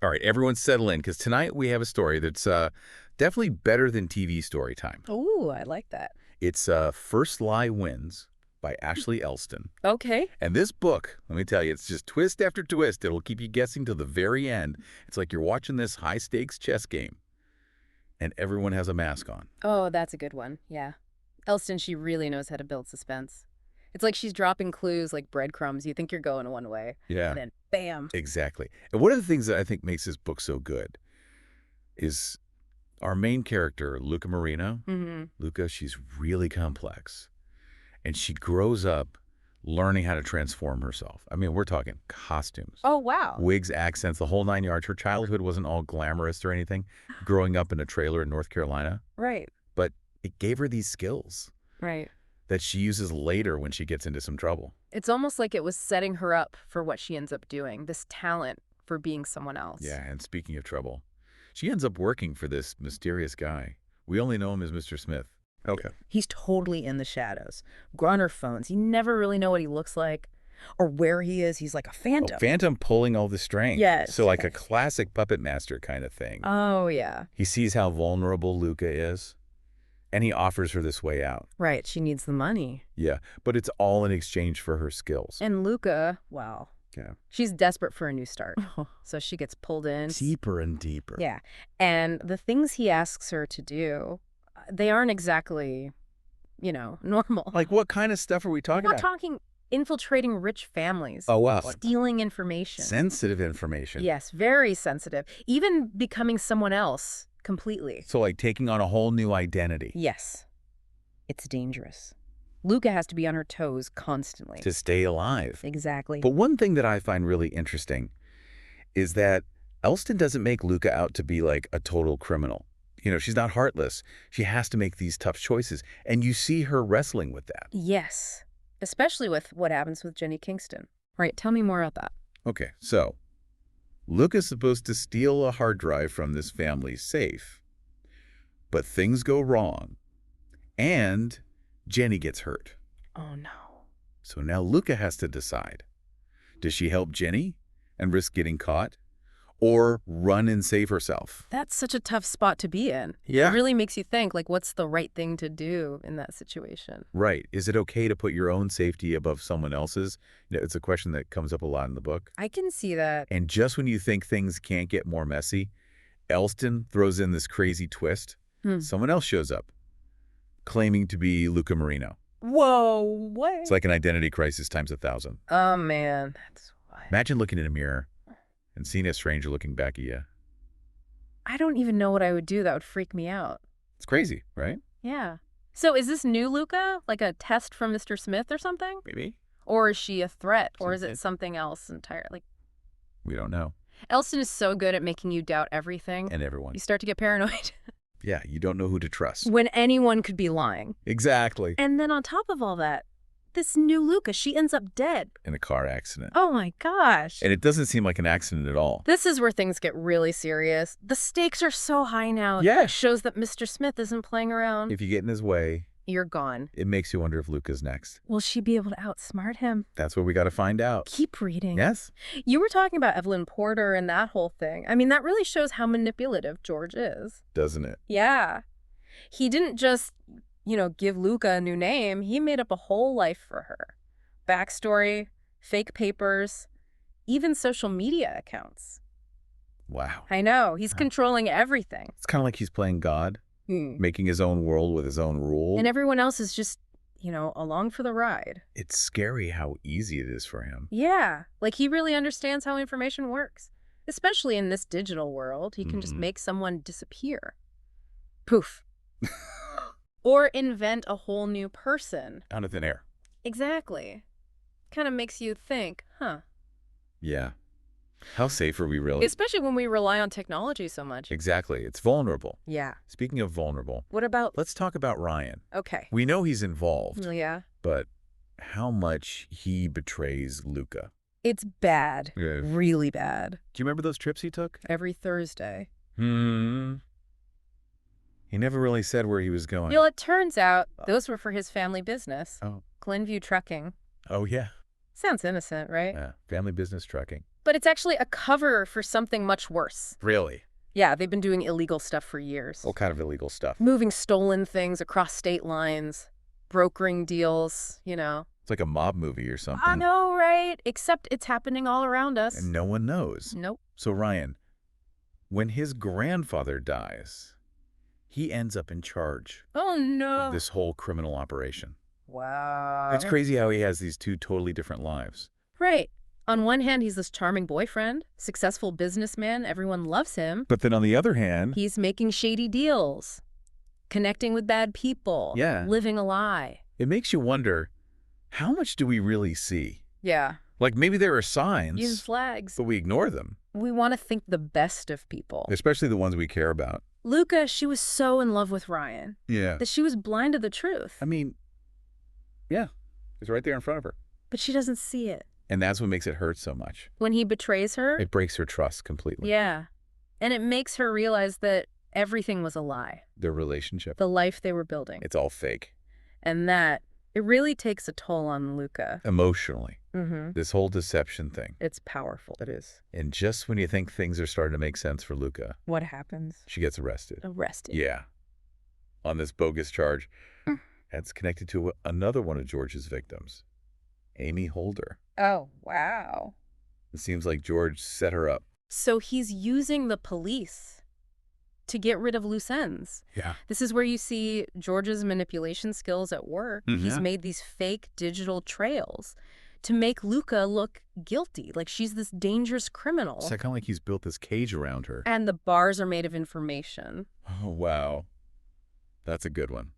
All right, everyone settle in, because tonight we have a story that's definitely better than TV story time. Ooh, I like that. It's First Lie Wins by Ashley Elston. Okay. And this book, let me tell you, it's just twist after twist. It'll keep you guessing till the very end. It's like you're watching this high-stakes chess game, and everyone has a mask on. Oh, that's a good one. Yeah. Elston, she really knows how to build suspense. It's like she's dropping clues like breadcrumbs. You think you're going one way, Yeah, and then bam. exactly. And one of the things that I think makes this book so good is our main character, Luca Marino. Luca, she's really complex. And she grows up learning how to transform herself. I mean, we're talking costumes. Oh, wow. Wigs, accents, the whole 9 yards. Her childhood wasn't all glamorous or anything, growing up in a trailer in North Carolina. Right. But it gave her these skills Right. that she uses later when she gets into some trouble. It's almost like it was setting her up for what she ends up doing, this talent for being someone else. Yeah, and speaking of trouble, she ends up working for this mysterious guy. We only know him as Mr. Smith. Okay. He's totally in the shadows. On her phones. You never really know what he looks like or where he is. He's like a phantom. Oh, phantom pulling all the strings. Yes. So like a classic puppet master kind of thing. Oh, yeah. He sees how vulnerable Luca is, and he offers her this way out. Right. She needs the money. Yeah, but it's all in exchange for her skills. And Luca, well, Yeah. she's desperate for a new start. So she gets pulled in. Deeper and deeper. Yeah. And the things he asks her to do, they aren't exactly, normal. Like what kind of stuff are we talking We're about? talking infiltrating rich families. Oh, wow. Stealing information. Sensitive information. Yes, very sensitive. Even becoming someone else completely. So like taking on a whole new identity. Yes. It's dangerous. Luca has to be on her toes constantly. To stay alive. Exactly. But one thing that I find really interesting is that Elston doesn't make Luca out to be like a total criminal. She's not heartless. She has to make these tough choices. And you see her wrestling with that. Yes. Especially with what happens with Jenny Kingston. All right, tell me more about that. Okay, so Luca's supposed to steal a hard drive from this family's safe. But things go wrong. And Jenny gets hurt. Oh, no. So now Luca has to decide. Does she help Jenny and risk getting caught? Or run and save herself? That's such a tough spot to be in. Yeah. It really makes you think, like, what's the right thing to do in that situation? Right. Is it okay to put your own safety above someone else's? It's a question that comes up a lot in the book. I can see that. And just when you think things can't get more messy, Elston throws in this crazy twist. Someone else shows up, claiming to be Luca Marino. Whoa, what? It's like an identity crisis times 1,000. Oh, man. That's wild. Imagine looking in a mirror and seeing a stranger looking back at you. I don't even know what I would do. That would freak me out. It's crazy, right? Yeah. So is this new Luca, like a test from Mr. Smith or something? Maybe. Or is she a threat? Or is it something else entirely? We don't know. Elston is so good at making you doubt everything. And everyone. You start to get paranoid. Yeah, you don't know who to trust. When anyone could be lying. Exactly. And then on top of all that, this new Luca, she ends up dead. In a car accident. Oh my gosh. And it doesn't seem like an accident at all. This is where things get really serious. The stakes are so high now. Yeah. It shows that Mr. Smith isn't playing around. If you get in his way, You're gone. it makes you wonder if Luca's next. Will she be able to outsmart him? That's what we got to find out. Keep reading. Yes? You were talking about Evelyn Porter and that whole thing. I mean, that really shows how manipulative George is. Doesn't it? Yeah. He didn't just, give Luca a new name. He made up a whole life for her. Backstory, fake papers, even social media accounts. Wow. I know. He's controlling everything. It's kind of like he's playing God, making his own world with his own rules. And everyone else is just, along for the ride. It's scary how easy it is for him. Yeah. Like he really understands how information works. Especially in this digital world. He can just make someone disappear. Poof. Or invent a whole new person. Out of thin air. Exactly. Kind of makes you think, huh? Yeah. How safe are we really? Especially when we rely on technology so much. Exactly. It's vulnerable. Yeah. Speaking of vulnerable, What about... let's talk about Ryan. Okay. We know he's involved, Yeah. but how much he betrays Luca. It's bad. Yeah. Really bad. Do you remember those trips he took? Every Thursday. He never really said where he was going. It turns out those were for his family business. Oh. Glenview Trucking. Oh, yeah. Sounds innocent, right? Yeah. Family business trucking. But it's actually a cover for something much worse. Really? Yeah, they've been doing illegal stuff for years. What kind of illegal stuff? Moving stolen things across state lines, brokering deals, It's like a mob movie or something. I know, right? Except it's happening all around us. And no one knows. Nope. So Ryan, when his grandfather dies, he ends up in charge Oh, no. of this whole criminal operation. Wow. It's crazy how he has these two totally different lives. Right. On one hand, he's this charming boyfriend, successful businessman, everyone loves him. But then on the other hand, He's making shady deals, connecting with bad people, Yeah. living a lie. it makes you wonder, how much do we really see? Yeah. Like maybe there are Use signs, flags. but we ignore them, We want to think the best of people. especially the ones we care about. Luca, she was so in love with Ryan Yeah. that she was blind to the truth, I mean, yeah, it's right there in front of her. but she doesn't see it. And that's what makes it hurt so much. When he betrays her, It breaks her trust completely. yeah. And it makes her realize that everything was a lie, Their relationship, the life they were building. it's all fake. And that, it really takes a toll on Luca. Emotionally, Mm-hmm. this whole deception thing. It's powerful. It is. And just when you think things are starting to make sense for Luca, What happens? she gets arrested. Arrested. Yeah. On this bogus charge. Mm. That's connected to another one of George's victims, Amy Holder. Oh, wow. It seems like George set her up. So he's using the police to get rid of loose ends. Yeah. This is where you see George's manipulation skills at work. He's Yeah. made these fake digital trails to make Luca look guilty, like she's this dangerous criminal. It's kind of like he's built this cage around her. And the bars are made of information. Oh, wow. That's a good one.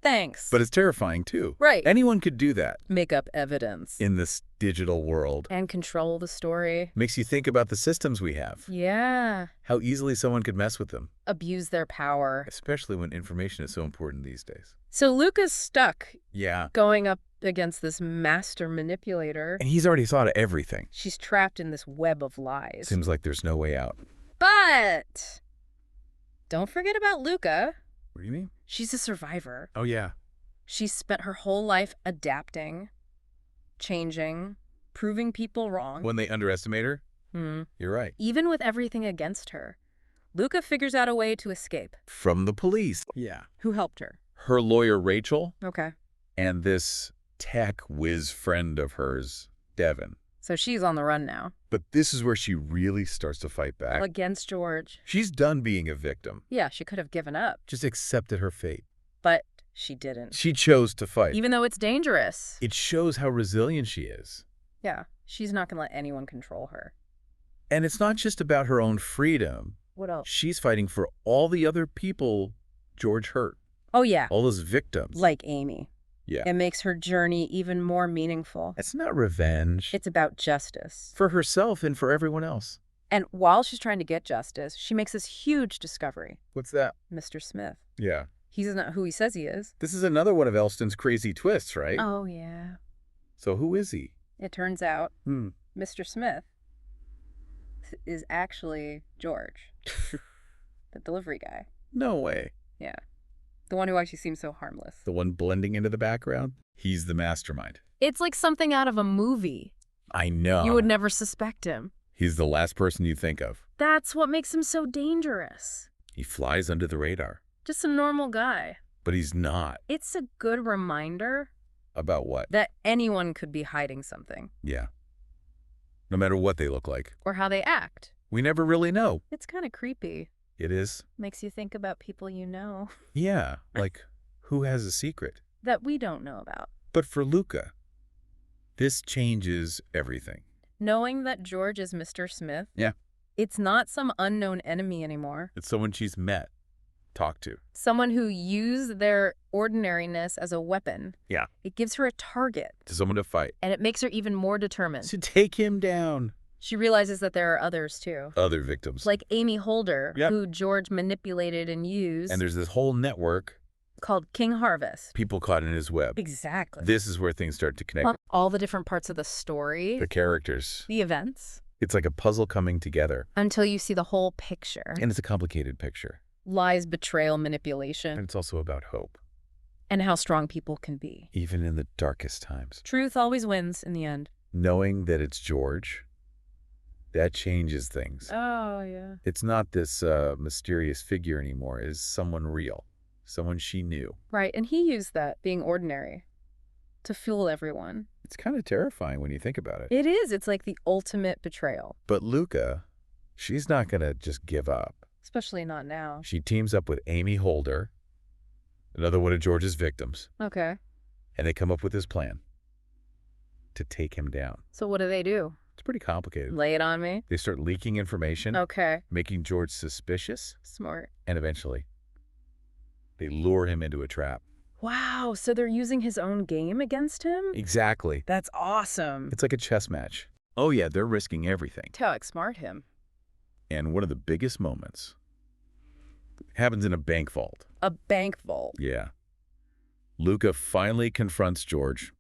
Thanks. But it's terrifying, too. Right. Anyone could do that Make up evidence. in this digital world. And control the story. Makes you think about the systems we have, Yeah. how easily someone could mess with them, Abuse their power. especially when information is so important these days. So Luca's stuck Yeah. going up against this master manipulator. And he's already thought of everything. She's trapped in this web of lies. Seems like there's no way out. But don't forget about Luca. What do you mean? She's a survivor. Oh, yeah. She's spent her whole life adapting, changing, proving people wrong. When they underestimate her, you're right. Even with everything against her, Luca figures out a way to escape. From the police. Yeah. Who helped her? Her lawyer, Rachel, Okay. and this tech whiz friend of hers, Devin. So she's on the run now. But this is where she really starts to fight back. Against George. She's done being a victim. Yeah, she could have given up, Just accepted her fate. but she didn't. She chose to fight. Even though it's dangerous. It shows how resilient she is. Yeah, she's not going to let anyone control her. And it's not just about her own freedom. What else? She's fighting for all the other people George hurt. Oh, yeah. All those victims. Like Amy. Yeah. It makes her journey even more meaningful. It's not revenge. It's about justice. for herself and for everyone else. And while she's trying to get justice, she makes this huge discovery. What's that? Mr. Smith. Yeah. He's not who he says he is. This is another one of Elston's crazy twists, right? Oh, yeah. So who is he? It turns out Hmm. Mr. Smith is actually George, the delivery guy. No way. Yeah. The one who actually seems so harmless. The one blending into the background? He's the mastermind. It's like something out of a movie. I know. You would never suspect him. He's the last person you think of. That's what makes him so dangerous. He flies under the radar. Just a normal guy. But he's not. It's a good reminder About what? that anyone could be hiding something. Yeah. No matter what they look like. Or how they act. We never really know. It's kind of creepy. It is? Makes you think about people you know Yeah. Like, who has a secret? that we don't know about. But for Luca, this changes everything. Knowing that George is Mr. Smith, Yeah. it's not some unknown enemy anymore. It's someone she's met, talked to. Someone who used their ordinariness as a weapon. Yeah. It gives her a target, To someone to fight. and it makes her even more determined. To take him down. She realizes that there are others, too. Other victims. Like Amy Holder, Yep. who George manipulated and used, And there's this whole network, called King Harvest. people caught in his web. Exactly. This is where things start to connect. All the different parts of the story, The characters. the events, It's like a puzzle coming together. until you see the whole picture. And it's a complicated picture. Lies, betrayal, And manipulation, it's also about hope. and how strong people can be. Even in the darkest times. Truth always wins in the end. Knowing that it's George, That changes things. Oh, yeah. It's not this mysterious figure anymore. It's someone real, someone she knew. Right, and he used that, being ordinary, to fool everyone. It's kind of terrifying when you think about it. It is. It's like the ultimate betrayal. But Luca, she's not going to just give up. Especially not now. She teams up with Amy Holder, another one of George's victims, Okay. and they come up with this plan to take him down. So what do? It's pretty complicated. Lay it on me? They start leaking information, Okay. making George suspicious, Smart. and eventually they lure him into a trap. Wow, so they're using his own game against him? Exactly. That's awesome. It's like a chess match. Oh yeah, they're risking everything. To outsmart him. And one of the biggest moments happens in a bank vault. A bank vault. Yeah. Luca finally confronts George.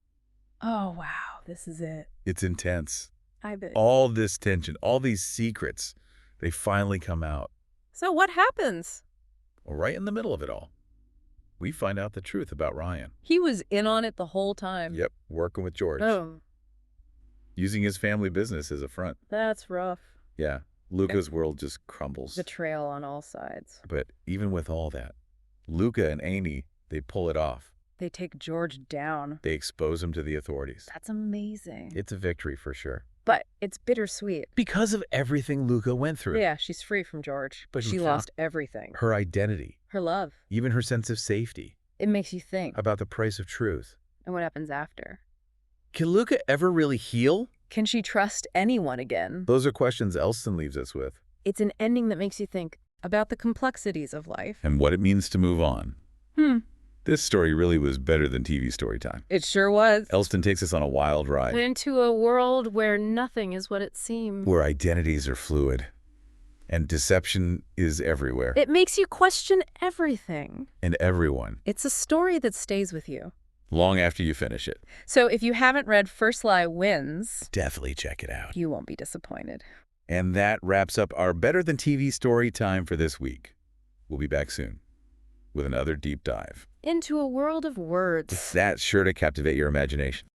Oh, wow. This is it. It's intense. I bet. All this tension, all these secrets, they finally come out. So what happens? Right in the middle of it all, we find out the truth about Ryan. He was in on it the whole time. Yep, working with George. Oh, Using his family business as a front. that's rough. Yeah, Luca's world just crumbles. Betrayal on all sides. But even with all that, Luca and Amy, they pull it off. They take George down. They expose him to the authorities. That's amazing. It's a victory for sure. But it's bittersweet. Because of everything Luca went through. Yeah, she's free from George. But she lost everything. Her identity, Her love. even her sense of safety, It makes you think. about the price of truth. And what happens after? Can Luca ever really heal? Can she trust anyone again? Those are questions Elston leaves us with. It's an ending that makes you think about the complexities of life. And what it means to move on. This story really was better than TV story time. It sure was. Elston takes us on a wild ride, Into a world where nothing is what it seems. where identities are fluid, and deception is everywhere, It makes you question everything. and everyone, It's a story that stays with you. long after you finish it. So if you haven't read First Lie Wins, Definitely check it out. you won't be disappointed. And that wraps up our Better Than TV story time for this week. We'll be back soon with another deep dive. Into a world of words. That's sure to captivate your imagination.